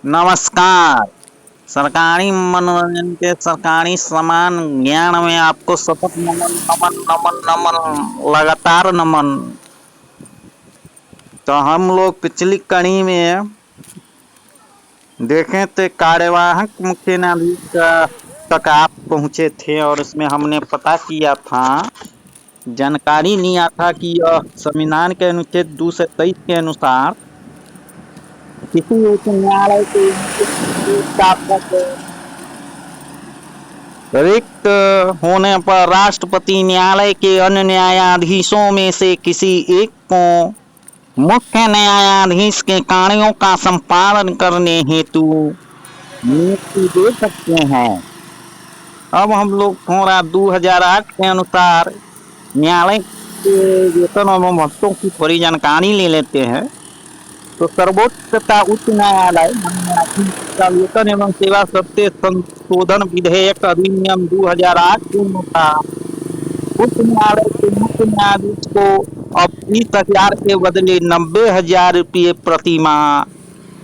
नमस्कार। सरकारी मनोरंजन के सरकारी समान ज्ञान में आपको सतत नमन नमन नमन नमन लगातार नमन। तो हम लोग पिछली कड़ी में देखें तो कार्यवाहक मुख्य न्यायाधीश तक आप पहुंचे थे और इसमें हमने पता किया था, जानकारी लिया था कि यह संविधान के अनुच्छेद 223 के अनुसार किसी उच्च न्यायालय के रिक्त होने पर राष्ट्रपति न्यायालय के अन्य न्यायाधीशों में से किसी एक को मुख्य न्यायाधीश के कार्यों का संपादन करने हेतु नियुक्ति दे सकते हैं। अब हम लोग थोड़ा 2008 के अनुसार न्यायालय के वेतन एवं भत्तों की थोड़ी जानकारी ले लेते हैं। तो सर्वोच्च तथा उच्च न्यायालय का वेतन एवं सेवा शर्तें संशोधन विधेयक अधिनियम 2008 के अनुसार उच्च न्यायालय के मुख्य न्यायाधीश को अब 30,000 के बदले 90,000 रुपये प्रति माह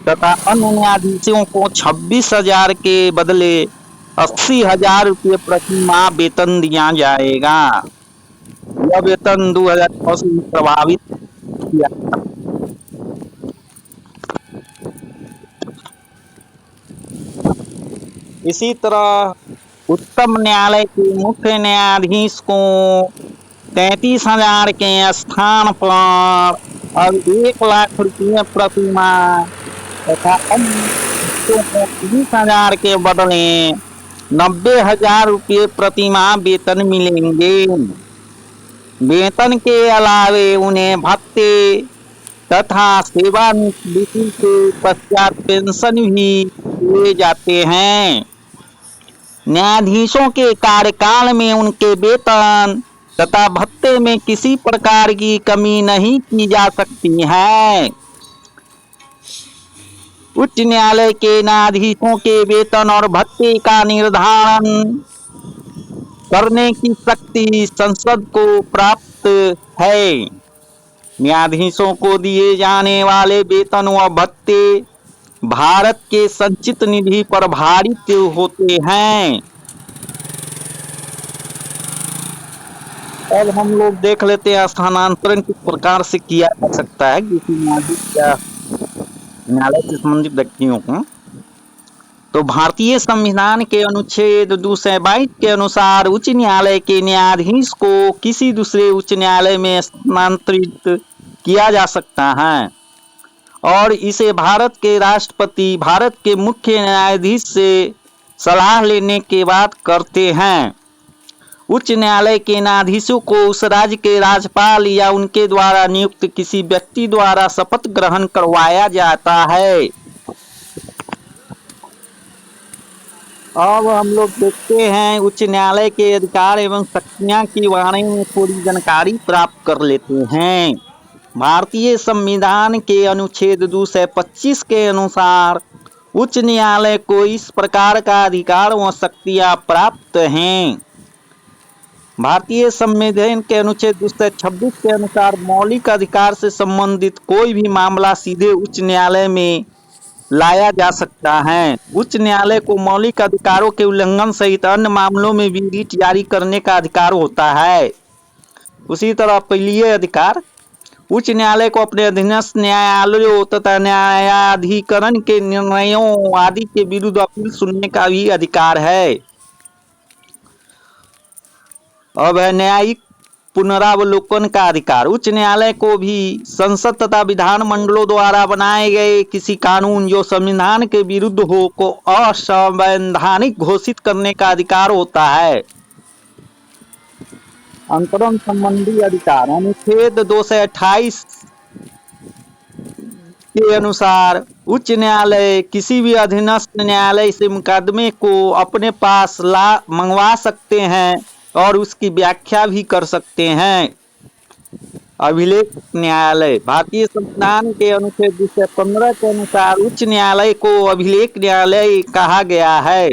तथा अन्य न्यायाधीशों को 26,000 के बदले 80,000 रुपये प्रति माह वेतन दिया जाएगा। यह वेतन 2009 से प्रभावित किया। इसी तरह उच्चतम न्यायालय के मुख्य न्यायाधीश को 33,000 के स्थान पर अब 1,00,000 रुपये प्रति माह तथा अन्य को 30,000 के बदले 90,000 रुपये प्रति माह वेतन मिलेंगे। वेतन के अलावे उन्हें भत्ते तथा सेवानिवृत्ति के पश्चात पेंशन भी दिए जाते हैं। न्यायाधीशों के कार्यकाल में उनके वेतन तथा भत्ते में किसी प्रकार की कमी नहीं की जा सकती है। उच्च न्यायालय के न्यायाधीशों के वेतन और भत्ते का निर्धारण करने की शक्ति संसद को प्राप्त है। न्यायाधीशों को दिए जाने वाले वेतन व भत्ते भारत के संचित निधि पर भारित होते हैं। अब हम लोग देख लेते हैं स्थानांतरण किस प्रकार से किया जा सकता है किसी न्यायाधीश या न्यायालय से संबंधित व्यक्तियों को। तो भारतीय संविधान के अनुच्छेद 222 के अनुसार उच्च न्यायालय के न्यायाधीश को किसी दूसरे उच्च न्यायालय में स्थानांतरित किया जा सकता है और इसे भारत के राष्ट्रपति भारत के मुख्य न्यायाधीश से सलाह लेने के बाद करते हैं। उच्च न्यायालय के न्यायाधीशों को उस राज्य के राज्यपाल या उनके द्वारा नियुक्त किसी व्यक्ति द्वारा शपथ ग्रहण करवाया जाता है। अब हम लोग देखते हैं उच्च न्यायालय के अधिकार एवं शक्तियां के बारे में थोड़ी जानकारी प्राप्त कर लेते हैं। भारतीय संविधान के अनुच्छेद 225 के अनुसार उच्च न्यायालय को इस प्रकार का अधिकार व शक्तियां प्राप्त हैं। भारतीय संविधान के अनुच्छेद 226 के अनुसार मौलिक अधिकार से संबंधित कोई भी मामला सीधे उच्च न्यायालय में लाया जा सकता है। उच्च न्यायालय को मौलिक अधिकारों के उल्लंघन सहित अन्य मामलों में भी रिट जारी करने का अधिकार होता है। उसी तरह अपीलीय अधिकार, उच्च न्यायालय को अपने अधीनस्थ न्यायालयों तथा न्यायाधिकरण के निर्णयों आदि के विरुद्ध अपील सुनने का भी अधिकार है। अब है न्यायिक पुनरावलोकन का अधिकार। उच्च न्यायालय को भी संसद तथा विधान मंडलों द्वारा बनाए गए किसी कानून जो संविधान के विरुद्ध हो को असंवैधानिक घोषित करने का अधिकार होता है। अंतरम संबंधी अधिकार, अनुच्छेद 228 के अनुसार उच्च न्यायालय किसी भी अधीनस्थ न्यायालय से मुकदमे को अपने पास मंगवा सकते हैं और उसकी व्याख्या भी कर सकते हैं। अभिलेख न्यायालय, भारतीय संविधान के अनुच्छेद 215 के अनुसार उच्च न्यायालय को अभिलेख न्यायालय कहा गया है।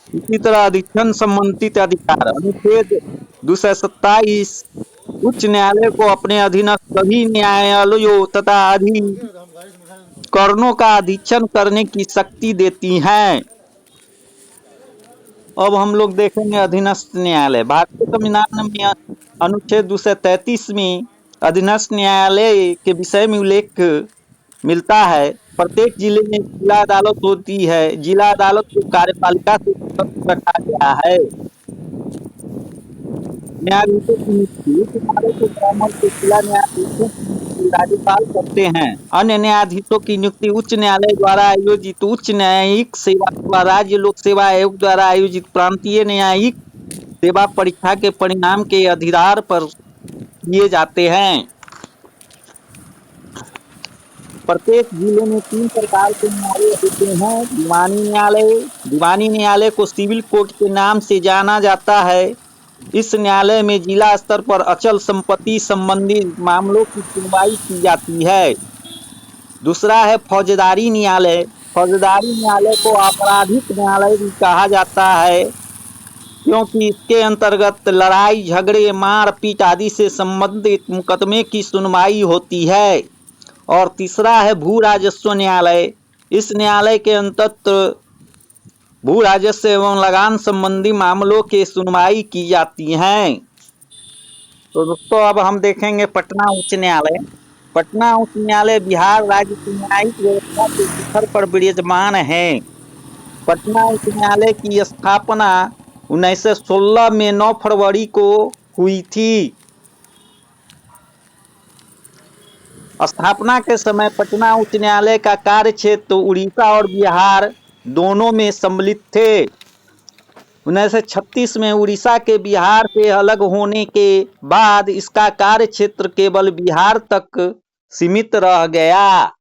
इसी तरह अधिक्षण संबंधित अधिकार, अनुच्छेद 227 उच्च न्यायालय को अपने अधीनस्थ सभी न्यायालयों तथा कर्णों का अधीक्षण करने की शक्ति देती हैं। अब हम लोग देखेंगे अधीनस्थ न्यायालय। भारतीय संविधान में अनुच्छेद 233 में अधीनस्थ न्यायालय के विषय में उल्लेख मिलता है। प्रत्येक जिले में जिला अदालत होती है। जिला अदालत को कार्यपालिका से स्वतंत्र रखा गया है। न्यायाधीशों की नियुक्ति उच्च न्यायालय के परामर्श से जिला न्यायाधीशों की नियुक्ति राज्यपाल करते हैं। अन्य न्यायाधीशों की नियुक्ति उच्च न्यायालय द्वारा आयोजित उच्च न्यायिक सेवा अथवा राज्य लोक सेवा आयोग द्वारा आयोजित प्रांतीय न्यायिक सेवा परीक्षा के परिणाम के आधार पर किए जाते हैं। प्रत्येक जिले में 3 प्रकार के न्यायालय होते हैं। दीवानी न्यायालय। दीवानी न्यायालय को सिविल कोर्ट के नाम से जाना जाता है। इस न्यायालय में जिला स्तर पर अचल संपत्ति संबंधी मामलों की सुनवाई की जाती है। दूसरा है फौजदारी न्यायालय। फौजदारी न्यायालय को आपराधिक न्यायालय भी कहा जाता है, क्योंकि इसके अंतर्गत लड़ाई झगड़े मारपीट आदि से संबंधित मुकदमे की सुनवाई होती है। और तीसरा है भू राजस्व न्यायालय। इस न्यायालय के अंतर्गत भू राजस्व एवं लगान संबंधी मामलों की सुनवाई की जाती है। तो दोस्तों अब हम देखेंगे पटना उच्च न्यायालय। पटना उच्च न्यायालय बिहार राज्य की न्यायिक व्यवस्था के शिखर पर विराजमान है। पटना उच्च न्यायालय की स्थापना 1916 में 9 फरवरी को हुई थी। स्थापना के समय पटना उच्च न्यायालय का कार्य क्षेत्र उड़ीसा और बिहार दोनों में सम्मिलित थे। 1936 में उड़ीसा के बिहार से अलग होने के बाद इसका कार्य क्षेत्र केवल बिहार तक सीमित रह गया।